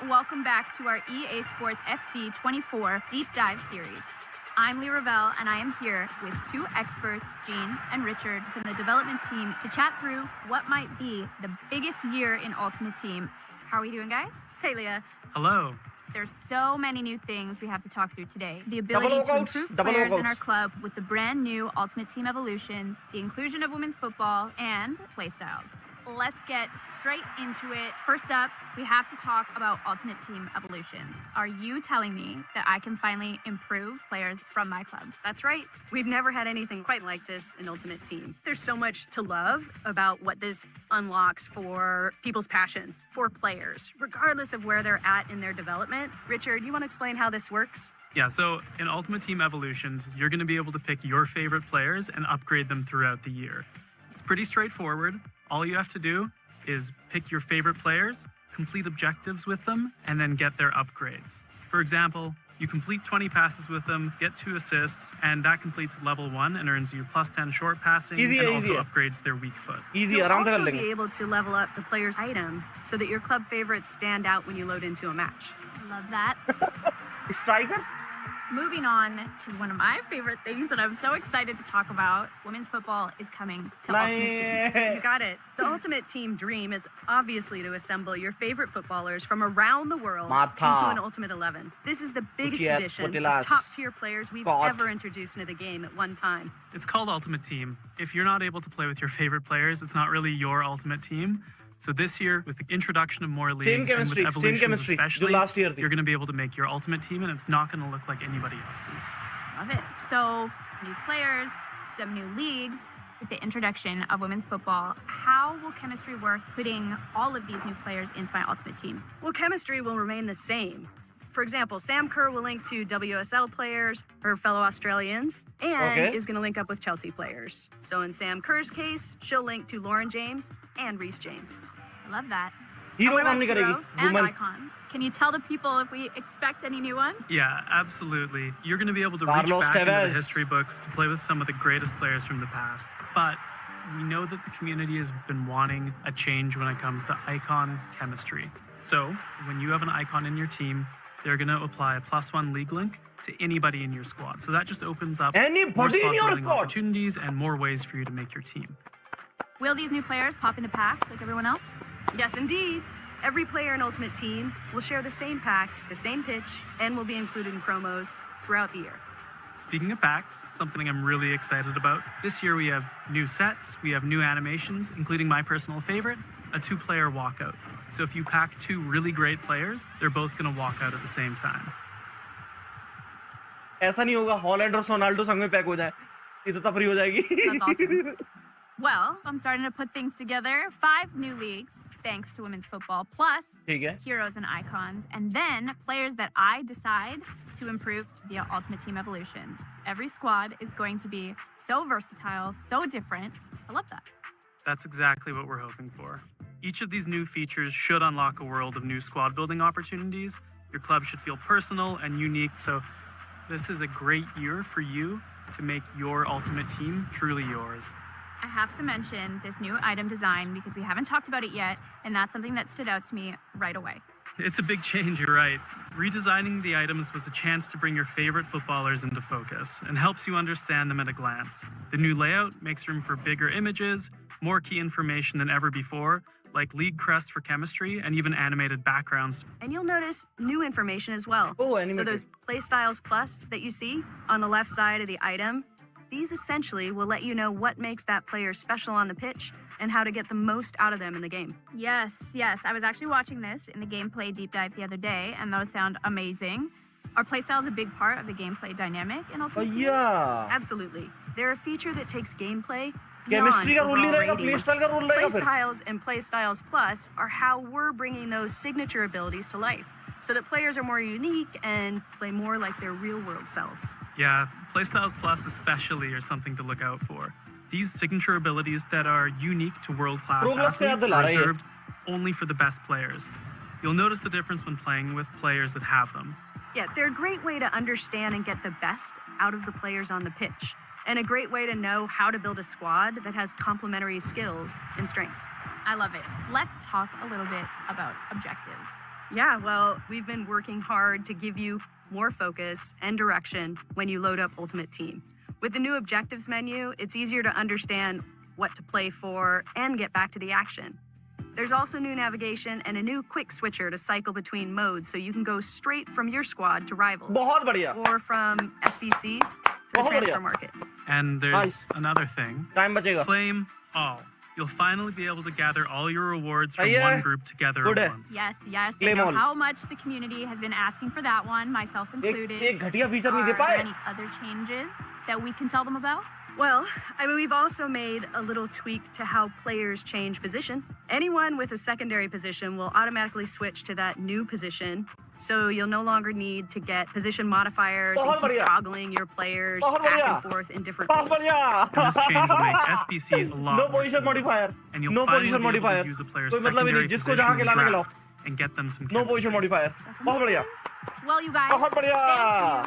Welcome back to our EA Sports FC 24 Deep Dive Series. I'm Lee Ravel, and I am here with two experts, Gene and Richard, from the development team to chat through what might be the biggest year in Ultimate Team. How are we doing, guys? Hey, Leah. Hello. There's so many new things we have to talk through today. The ability to improve players in our club with the brand new Ultimate Team Evolutions, the inclusion of women's football, and PlayStyles. Let's get straight into it. First up, we have to talk about Ultimate Team Evolutions. Are you telling me that I can finally improve players from my club? That's right. We've never had anything quite like this in Ultimate Team. There's so much to love about what this unlocks for people's passions, for players, regardless of where they're at in their development. Richard, you want to explain how this works? Yeah, so in Ultimate Team Evolutions, you're going to be able to pick your favorite players and upgrade them throughout the year. It's pretty straightforward. All you have to do is pick your favorite players, complete objectives with them, and then get their upgrades. For example, you complete 20 passes with them, get 2 assists, and that completes level 1 and earns you plus 10 short passing and also upgrades their weak foot. You'll also be able to level up the player's item so that your club favorites stand out when you load into a match. Love that. Striker? Moving on to one of my favorite things that I'm so excited to talk about. Women's football is coming to Ultimate Team. You got it. The Ultimate Team dream is obviously to assemble your favorite footballers from around the world into an Ultimate 11. This is the biggest edition of top-tier players we've ever introduced into the game at one time. It's called Ultimate Team. If you're not able to play with your favorite players, it's not really your Ultimate Team. So this year, with the introduction of more leagues and with evolutions especially, you're going to be able to make your Ultimate Team, and it's not going to look like anybody else's. Love it. So, new players, some new leagues. With the introduction of women's football, how will chemistry work putting all of these new players into my Ultimate Team? Well, chemistry will remain the same. For example, Sam Kerr will link to WSL players, her fellow Australians, and is going to link up with Chelsea players. So in Sam Kerr's case, she'll link to Lauren James and Reece James. I love that. What about heroes and icons? Can you tell the people if we expect any new ones? Yeah, absolutely. You're going to be able to reach back into the history books to play with some of the greatest players from the past. But we know that the community has been wanting a change when it comes to icon chemistry. So when you have an icon in your team, they're going to apply a +1 league link to anybody in your squad. So that just opens up more squad opportunities and more ways for you to make your team. Will these new players pop into packs like everyone else? Yes, indeed. Every player in Ultimate Team will share the same packs, the same pitch, and will be included in promos throughout the year. Speaking of packs, something I'm really excited about. This year we have new sets, we have new animations, including my personal favorite, a 2-player walkout. So if you pack 2 really great players, they're both going to walk out at the same time. ऐसा नहीं होगा Holland और सोनाल्डो संग में pack हो जाए ये तो तफरी हो जाएगी. That's awesome. Well, I'm starting to put things together. 5 new leagues, thanks to women's football, plus heroes and icons, and then players that I decide to improve via Ultimate Team Evolutions. Every squad is going to be so versatile, so different. I love that. That's exactly what we're hoping for. Each of these new features should unlock a world of new squad building opportunities. Your club should feel personal and unique, so this is a great year for you to make your Ultimate Team truly yours. I have to mention this new item design because we haven't talked about it yet, and that's something that stood out to me right away. It's a big change, you're right. Redesigning the items was a chance to bring your favorite footballers into focus and helps you understand them at a glance. The new layout makes room for bigger images, more key information than ever before, like league crests for chemistry and even animated backgrounds. And you'll notice new information as well. So those PlayStyles Plus that you see on the left side of the item, these essentially will let you know what makes that player special on the pitch and how to get the most out of them in the game. Yes. I was actually watching this in the gameplay deep dive the other day, and those sound amazing. Are playstyles a big part of the gameplay dynamic in Ultimate Team? Yeah. Absolutely. They're a feature that takes gameplay Chemistry का role नहीं रहेगा, playstyle का role रहेगा फिर. PlayStyles and PlayStyles Plus are how we're bringing those signature abilities to life, so that players are more unique and play more like their real-world selves. Yeah, PlayStyles Plus especially are something to look out for. These signature abilities that are unique to world-class athletes are reserved only for the best players. You'll notice the difference when playing with players that have them. Yeah, they're a great way to understand and get the best out of the players on the pitch. and a great way to know how to build a squad that has complementary skills and strengths. I love it. Let's talk a little bit about objectives. Yeah, well, we've been working hard to give you more focus and direction when you load up Ultimate Team. With the new objectives menu, it's easier to understand what to play for and get back to the action. There's also new navigation and a new quick switcher to cycle between modes so you can go straight from your squad to rivals. बहुत बढ़िया. Or from SBCs to the transfer market. And there's another thing. Time बचेगा. Claim all. You'll finally be able to gather all your rewards from one group together at once. Yes, yes. I know how much the community has been asking for that one, myself included. एक घटिया feature नहीं दे Are पाए. there any other changes that we can tell them about? Well, I mean, we've also made a little tweak to how players change position. Anyone with a secondary position will automatically switch to that new position, so you'll no longer need to get position modifiers and keep toggling your players back and forth in different roles. And this change will make SBCs a lot No more position modifier. and you'll No finally position be able modifier. to use a player's कोई मतलब ही secondary नहीं, जिसको position जहाँ in के the लाने के draft and get them some No chemistry. position modifier. बहुत बढ़िया. Well, you guys, बहुत बढ़िया. thank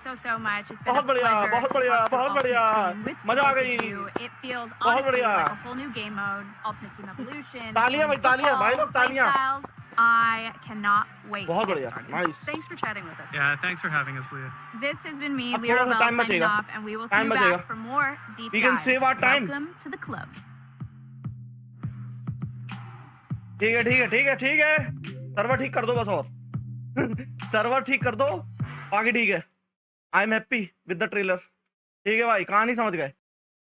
you so much. It's been बहुत a बढ़िया, pleasure बहुत to बढ़िया, talk through बहुत बढ़िया. Ultimate Team with मजा आ both of गई. you. It feels बहुत honestly बढ़िया. like a whole new game mode, Ultimate Team Evolution, तालियां भाई, तालियां, भाई लोग तालियां. PlayStyles. I cannot wait to बहुत get बढ़िया. started. Nice. Thanks for chatting with us. Yeah, thanks for having us, Leah. This has been me, अब Leah थोड़ा सा Bell, time signing बचेगा. off, and we will see Time you बचेगा. back for more deep We can dives. save our time. Welcome to the club. ठीक है, ठीक है, ठीक है, ठीक है. सर्वर ठीक कर दो बस और. सर्वर ठीक कर दो. बाकी ठीक है. I am happy with the trailer. ठीक है भाई, कहानी समझ गए.